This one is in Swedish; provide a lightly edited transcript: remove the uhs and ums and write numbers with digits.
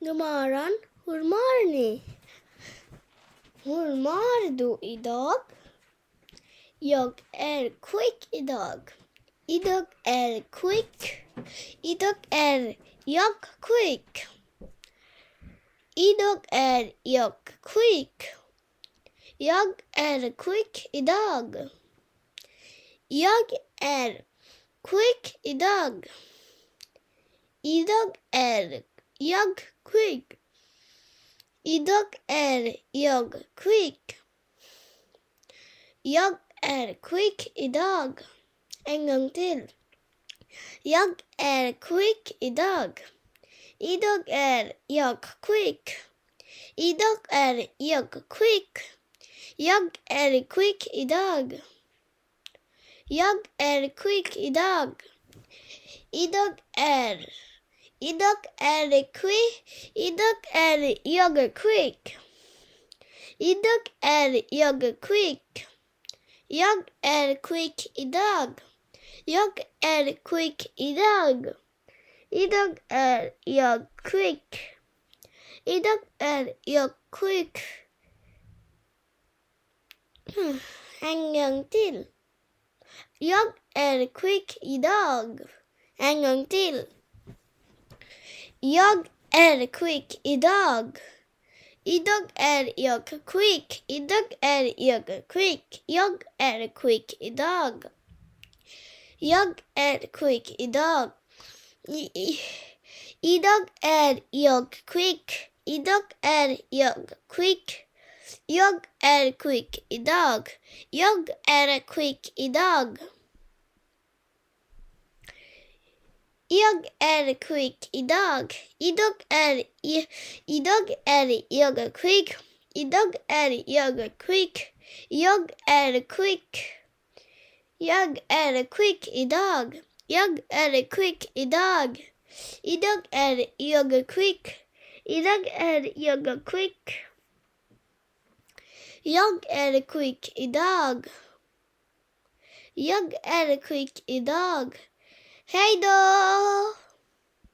God morgon. Hur mår ni? Hur mår du idag? Jag är quick idag. Idag är quick. Idag är jag quick. Idag är jag quick. Jag är quick idag. Jag är quick idag. Idag är jag quick. Idag är jag quick. Jag är quick idag. En gång till. Jag är quick idag. Idag är jag quick. Idag är jag quick. Jag är quick idag. Jag är quick idag. Idag är quick. Idag är jag quick. Idag är jag quick. Jag är quick idag. Jag är quick idag. Idag är jag quick. Idag är jag quick. En gång till. Jag är quick idag. En gång till. Jag är quick idag. Idag är jag quick. Idag är jag quick. Jag är quick idag. Jag är quick idag. Idag är jag quick. Idag är jag quick. Jag är quick idag. Jag är quick idag. Jag är quick idag. Idag är jag quick. Idag är jag quick. Jag är quick. Jag är quick idag. Jag är quick idag. Idag är jag quick. Idag är jag quick. Jag är quick idag. Jag är quick idag. Hej då!